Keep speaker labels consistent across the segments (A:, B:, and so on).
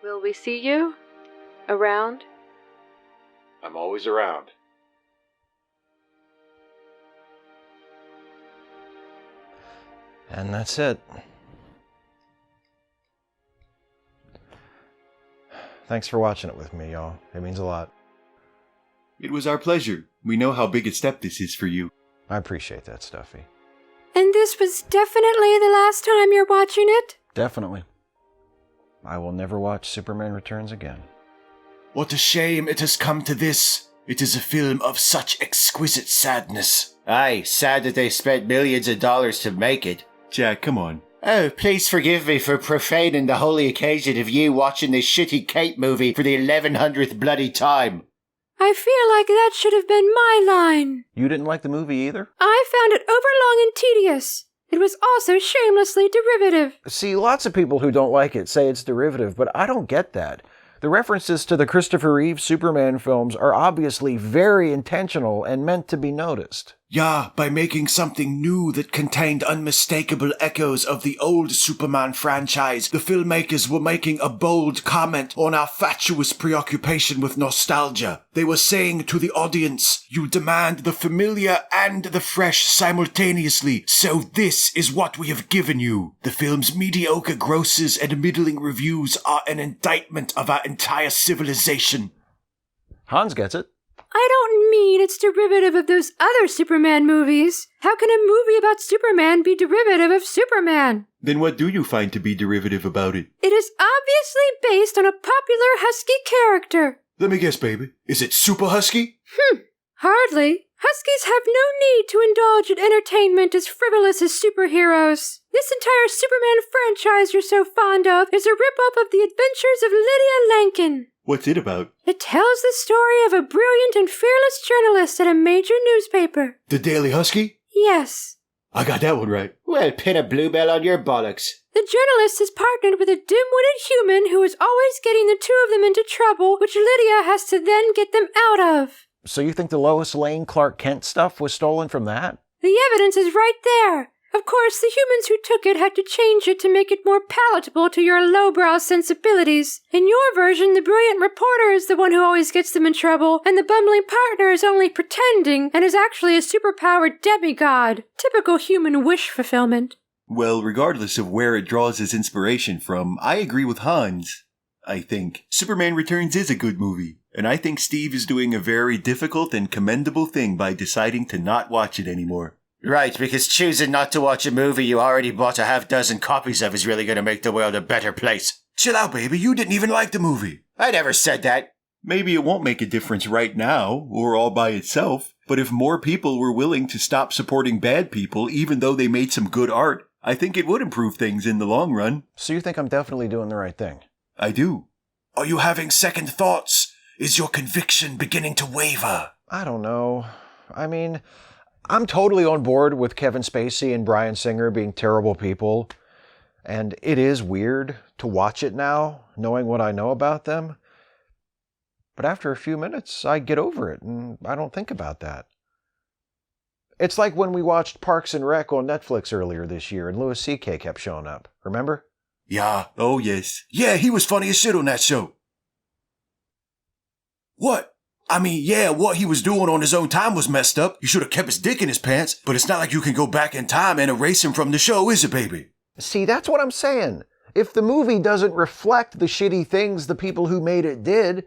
A: Will we see you? Around?
B: I'm always around.
C: And that's it. Thanks for watching it with me, y'all. It means a lot.
D: It was our pleasure. We know how big a step this is for you.
C: I appreciate that, Stuffy.
E: And this was definitely the last time you're watching it?
C: Definitely. I will never watch Superman Returns again.
D: What a shame it has come to this. It is a film of such exquisite sadness.
F: Aye, sad that they spent millions of dollars to make it.
D: Jack, come on.
F: Oh, please forgive me for profaning the holy occasion of you watching this shitty Kate movie for the 1100th bloody time.
E: I feel like that should have been my line.
C: You didn't like the movie either?
E: I found it overlong and tedious. It was also shamelessly derivative.
C: See, lots of people who don't like it say it's derivative, but I don't get that. The references to the Christopher Reeve Superman films are obviously very intentional and meant to be noticed.
D: Yeah, by making something new that contained unmistakable echoes of the old Superman franchise, the filmmakers were making a bold comment on our fatuous preoccupation with nostalgia. They were saying to the audience, you demand the familiar and the fresh simultaneously, so this is what we have given you. The film's mediocre grosses and middling reviews are an indictment of our entire civilization.
C: Hans gets it.
E: I don't mean it's derivative of those other Superman movies. How can a movie about Superman be derivative of Superman?
D: Then what do you find to be derivative about it?
E: It is obviously based on a popular husky character.
D: Let me guess, baby. Is it Super Husky?
E: Hardly. Huskies have no need to indulge in entertainment as frivolous as superheroes. This entire Superman franchise you're so fond of is a rip-off of the adventures of Lydia Lankin.
D: What's it about?
E: It tells the story of a brilliant and fearless journalist at a major newspaper.
D: The Daily Husky?
E: Yes.
D: I got that one right.
F: Well, pin a bluebell on your bollocks.
E: The journalist is partnered with a dim-witted human who is always getting the two of them into trouble, which Lydia has to then get them out of.
C: So you think the Lois Lane Clark Kent stuff was stolen from that?
E: The evidence is right there. Of course, the humans who took it had to change it to make it more palatable to your lowbrow sensibilities. In your version, the brilliant reporter is the one who always gets them in trouble, and the bumbling partner is only pretending and is actually a superpowered demigod. Typical human wish fulfillment.
D: Well, regardless of where it draws its inspiration from, I agree with Hans. I think Superman Returns is a good movie, and I think Steve is doing a very difficult and commendable thing by deciding to not watch it anymore.
F: Right, because choosing not to watch a movie you already bought a half-dozen copies of is really going to make the world a better place.
D: Chill out, baby. You didn't even like the movie.
F: I never said that.
D: Maybe it won't make a difference right now, or all by itself, but if more people were willing to stop supporting bad people, even though they made some good art, I think it would improve things in the long run.
C: So you think I'm definitely doing the right thing?
D: I do. Are you having second thoughts? Is your conviction beginning to waver?
C: I don't know. I mean, I'm totally on board with Kevin Spacey and Bryan Singer being terrible people. And it is weird to watch it now, knowing what I know about them. But after a few minutes, I get over it, and I don't think about that. It's like when we watched Parks and Rec on Netflix earlier this year, and Louis C.K. kept showing up. Remember?
D: Yeah, oh yes. Yeah, he was funny as shit on that show. What? I mean, yeah, what he was doing on his own time was messed up. He should have kept his dick in his pants, but it's not like you can go back in time and erase him from the show, is it, baby?
C: See, that's what I'm saying. If the movie doesn't reflect the shitty things the people who made it did,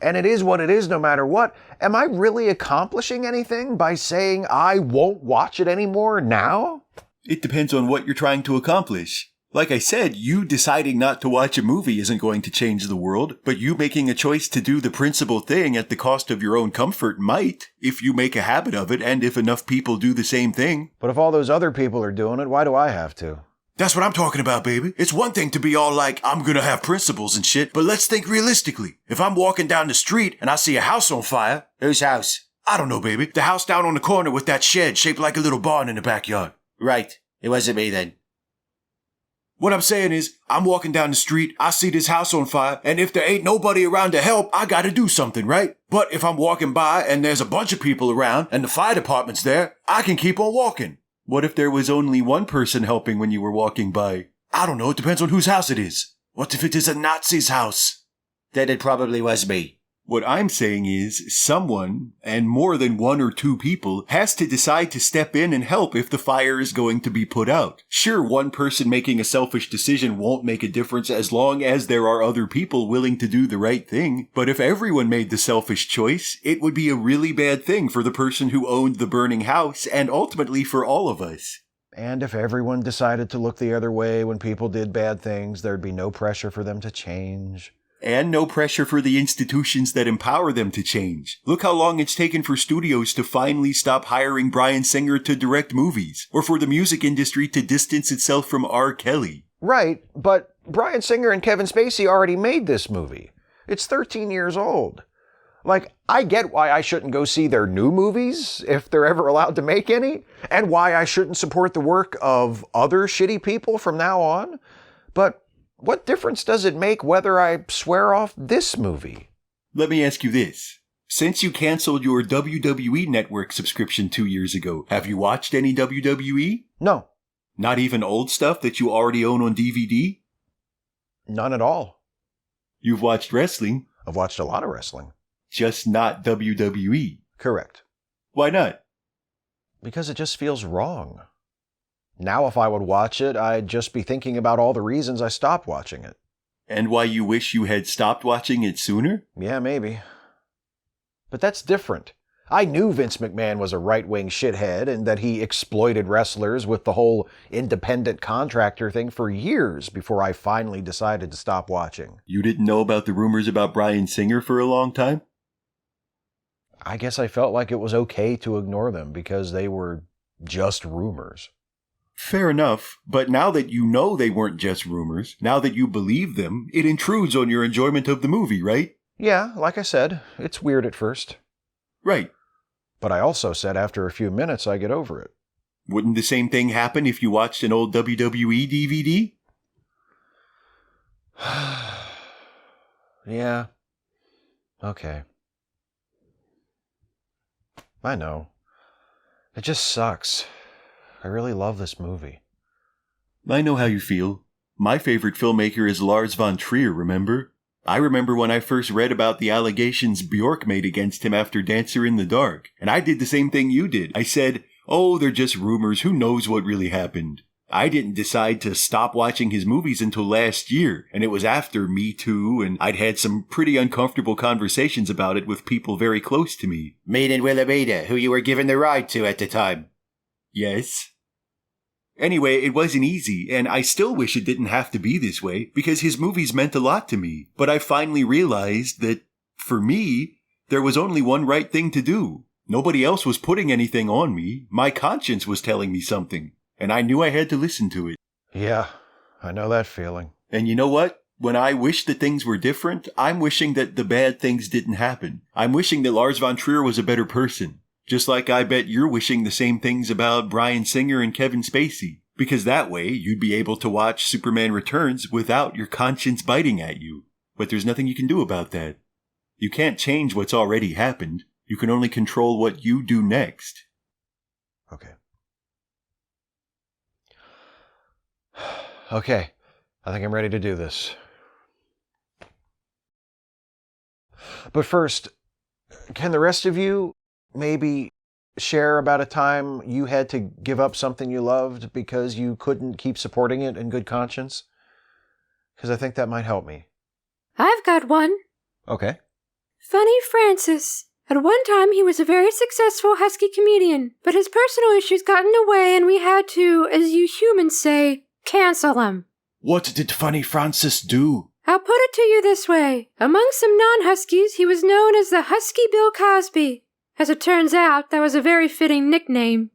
C: and it is what it is no matter what, am I really accomplishing anything by saying I won't watch it anymore now?
D: It depends on what you're trying to accomplish. Like I said, you deciding not to watch a movie isn't going to change the world, but you making a choice to do the principal thing at the cost of your own comfort might, if you make a habit of it and if enough people do the same thing.
C: But if all those other people are doing it, why do I have to?
D: That's what I'm talking about, baby. It's one thing to be all like, I'm gonna have principles and shit, but let's think realistically. If I'm walking down the street and I see a house on fire...
F: Whose house?
D: I don't know, baby. The house down on the corner with that shed shaped like a little barn in the backyard.
F: Right. It wasn't me then.
D: What I'm saying is, I'm walking down the street, I see this house on fire, and if there ain't nobody around to help, I gotta do something, right? But if I'm walking by and there's a bunch of people around and the fire department's there, I can keep on walking.
G: What if there was only one person helping when you were walking by?
D: I don't know, it depends on whose house it is. What if it is a Nazi's house?
F: Then it probably was me.
G: What I'm saying is, someone, and more than one or two people, has to decide to step in and help if the fire is going to be put out. Sure, one person making a selfish decision won't make a difference as long as there are other people willing to do the right thing. But if everyone made the selfish choice, it would be a really bad thing for the person who owned the burning house, and ultimately for all of us.
C: And if everyone decided to look the other way when people did bad things, there'd be no pressure for them to change.
G: And no pressure for the institutions that empower them to change. Look how long it's taken for studios to finally stop hiring Bryan Singer to direct movies, or for the music industry to distance itself from R. Kelly.
C: Right, but Bryan Singer and Kevin Spacey already made this movie. It's 13 years old. Like, I get why I shouldn't go see their new movies, if they're ever allowed to make any, and why I shouldn't support the work of other shitty people from now on, but what difference does it make whether I swear off this movie?
G: Let me ask you this. Since you canceled your WWE Network subscription 2 years ago, have you watched any WWE?
C: No.
G: Not even old stuff that you already own on DVD?
C: None at all.
G: You've watched wrestling.
C: I've watched a lot of wrestling.
G: Just not WWE.
C: Correct.
G: Why not?
C: Because it just feels wrong. Now if I would watch it, I'd just be thinking about all the reasons I stopped watching it.
G: And why you wish you had stopped watching it sooner?
C: Yeah, maybe. But that's different. I knew Vince McMahon was a right-wing shithead and that he exploited wrestlers with the whole independent contractor thing for years before I finally decided to stop watching.
G: You didn't know about the rumors about Bryan Singer for a long time?
C: I guess I felt like it was okay to ignore them because they were just rumors.
G: Fair enough, but now that you know they weren't just rumors, now that you believe them, it intrudes on your enjoyment of the movie, right?
C: Yeah, like I said, it's weird at first.
G: Right.
C: But I also said after a few minutes I get over it.
G: Wouldn't the same thing happen if you watched an old WWE DVD?
C: Yeah. Okay. I know. It just sucks. I really love this movie.
G: I know how you feel. My favorite filmmaker is Lars von Trier, remember? I remember when I first read about the allegations Bjork made against him after Dancer in the Dark, and I did the same thing you did. I said, oh, they're just rumors, who knows what really happened? I didn't decide to stop watching his movies until last year, and it was after Me Too, and I'd had some pretty uncomfortable conversations about it with people very close to me.
F: Meaning Wilhelmina, who you were giving the ride to at the time.
G: Yes. Anyway, it wasn't easy, and I still wish it didn't have to be this way, because his movies meant a lot to me. But I finally realized that, for me, there was only one right thing to do. Nobody else was putting anything on me. My conscience was telling me something, and I knew I had to listen to it.
C: Yeah, I know that feeling.
G: And you know what? When I wish that things were different, I'm wishing that the bad things didn't happen. I'm wishing that Lars von Trier was a better person. Just like I bet you're wishing the same things about Bryan Singer and Kevin Spacey. Because that way, you'd be able to watch Superman Returns without your conscience biting at you. But there's nothing you can do about that. You can't change what's already happened. You can only control what you do next.
C: Okay. Okay, I think I'm ready to do this. But first, can the rest of you maybe share about a time you had to give up something you loved because you couldn't keep supporting it in good conscience? Because I think that might help me.
E: I've got one.
C: Okay.
E: Funny Francis. At one time, he was a very successful husky comedian, but his personal issues got in the way and we had to, as you humans say, cancel him.
D: What did Funny Francis do?
E: I'll put it to you this way. Among some non-huskies, he was known as the Husky Bill Cosby. As it turns out, that was a very fitting nickname.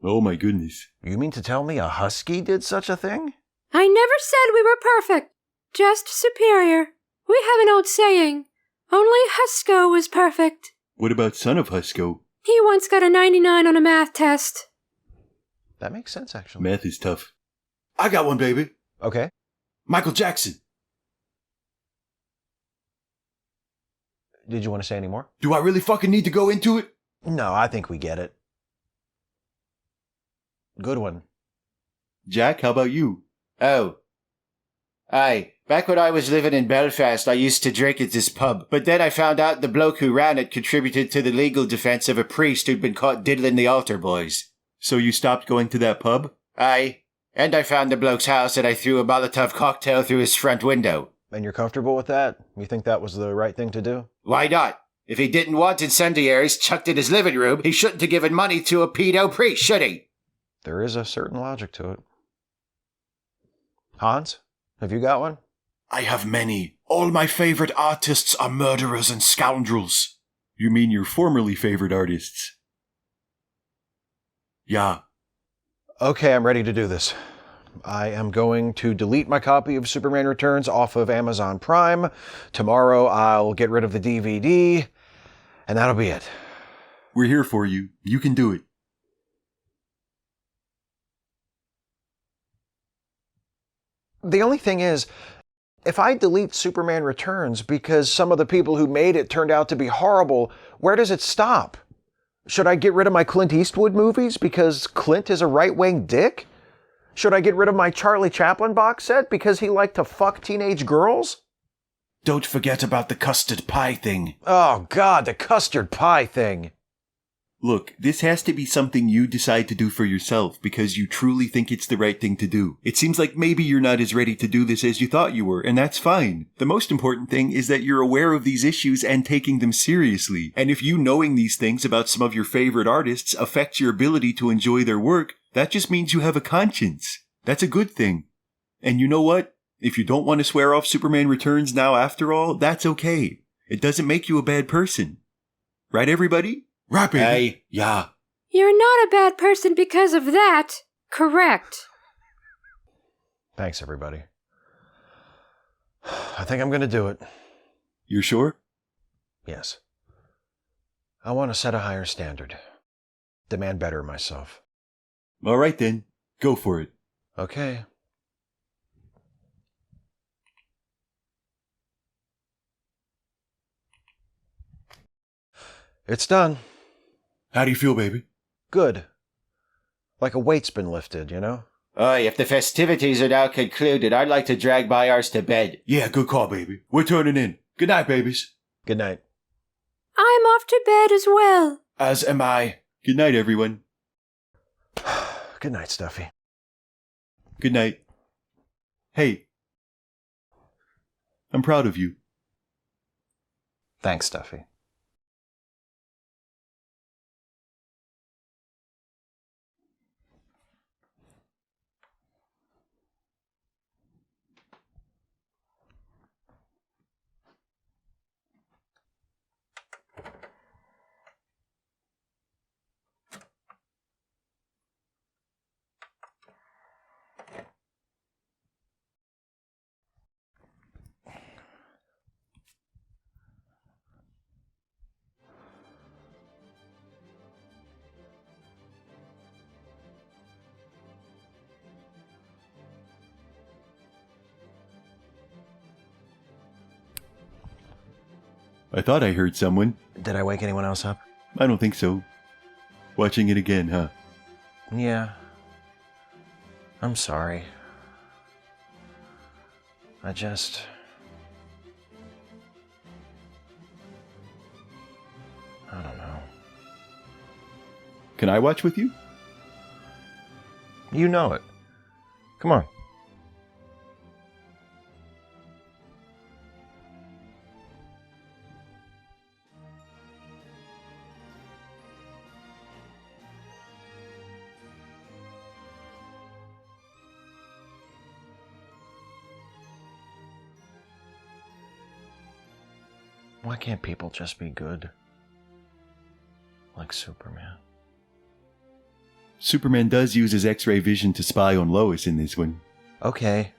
G: Oh my goodness.
C: You mean to tell me a husky did such a thing?
E: I never said we were perfect, just superior. We have an old saying, only Husko was perfect.
G: What about Son of Husko?
E: He once got a 99 on a math test.
C: That makes sense, actually.
G: Math is tough.
D: I got one, baby.
C: Okay.
D: Michael Jackson.
C: Did you want to say any more?
D: Do I really fucking need to go into it?
C: No, I think we get it. Good one.
G: Jack, how about you?
F: Oh. Back when I was living in Belfast, I used to drink at this pub, but then I found out the bloke who ran it contributed to the legal defense of a priest who'd been caught diddling the altar boys.
G: So you stopped going to that pub?
F: Aye. And I found the bloke's house and I threw a Molotov cocktail through his front window.
C: And you're comfortable with that? You think that was the right thing to do?
F: Why not? If he didn't want incendiaries chucked in his living room, he shouldn't have given money to a pedo priest, should he?
C: There is a certain logic to it. Hans, have you got one?
D: I have many. All my favorite artists are murderers and scoundrels.
G: You mean your formerly favorite artists?
D: Yeah.
C: Okay, I'm ready to do this. I am going to delete my copy of Superman Returns off of Amazon Prime. Tomorrow I'll get rid of the DVD, and that'll be it.
G: We're here for you. You can do it.
C: The only thing is, if I delete Superman Returns because some of the people who made it turned out to be horrible, where does it stop? Should I get rid of my Clint Eastwood movies because Clint is a right-wing dick? Should I get rid of my Charlie Chaplin box set because he liked to fuck teenage girls?
D: Don't forget about the custard pie thing.
C: Oh God, the custard pie thing.
G: Look, this has to be something you decide to do for yourself because you truly think it's the right thing to do. It seems like maybe you're not as ready to do this as you thought you were, and that's fine. The most important thing is that you're aware of these issues and taking them seriously. And if you knowing these things about some of your favorite artists affects your ability to enjoy their work, that just means you have a conscience. That's a good thing. And you know what? If you don't want to swear off Superman Returns now after all, that's okay. It doesn't make you a bad person. Right, everybody?
D: Right, baby.
F: Aye.
D: Yeah.
E: You're not a bad person because of that. Correct.
C: Thanks, everybody. I think I'm going to do it.
G: You're sure?
C: Yes. I want to set a higher standard. Demand better of myself.
G: All right then. Go for it.
C: Okay. It's done.
D: How do you feel, baby?
C: Good. Like a weight's been lifted, you know?
F: Aye, if the festivities are now concluded, I'd like to drag my arse to bed.
D: Yeah, good call, baby. We're turning in. Good night, babies.
C: Good night.
E: I'm off to bed as well.
D: As am I.
G: Good night, everyone.
C: Good night, Stuffy.
G: Good night. Hey. I'm proud of you.
C: Thanks, Stuffy.
G: I thought I heard someone.
C: Did I wake anyone else up?
G: I don't think so. Watching it again, huh?
C: Yeah. I'm sorry. I don't know.
G: Can I watch with you?
C: You know it. Come on. Why can't people just be good? Like Superman.
G: Superman does use his X-ray vision to spy on Lois in this one.
C: Okay.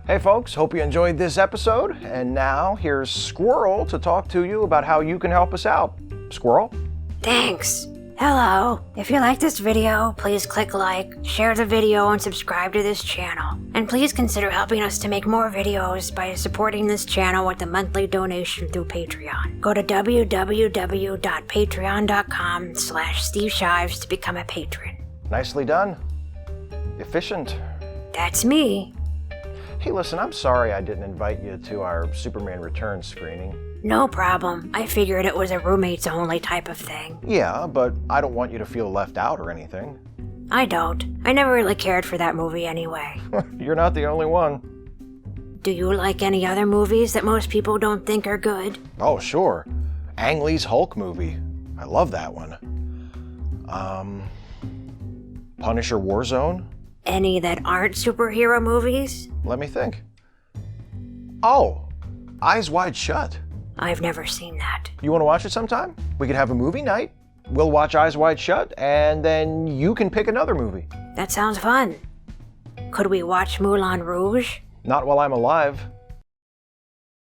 C: Hey folks, hope you enjoyed this episode. And now here's Squirrel to talk to you about how you can help us out. Squirrel?
E: Thanks. Hello. If you like this video, please click like, share the video, and subscribe to this channel. And please consider helping us to make more videos by supporting this channel with a monthly donation through Patreon. Go to www.patreon.com/Steve Shives to become a patron.
C: Nicely done. Efficient.
E: That's me.
C: Hey, listen, I'm sorry I didn't invite you to our Superman Returns screening.
E: No problem. I figured it was a roommates-only type of thing.
C: Yeah, but I don't want you to feel left out or anything.
E: I don't. I never really cared for that movie anyway.
C: You're not the only one.
E: Do you like any other movies that most people don't think are good?
C: Oh, sure. Ang Lee's Hulk movie. I love that one. Punisher Warzone?
E: Any that aren't superhero movies?
C: Let me think. Oh, Eyes Wide Shut.
E: I've never seen that.
C: You want to watch it sometime? We could have a movie night. We'll watch Eyes Wide Shut, and then you can pick another movie.
E: That sounds fun. Could we watch Moulin Rouge?
C: Not while I'm alive.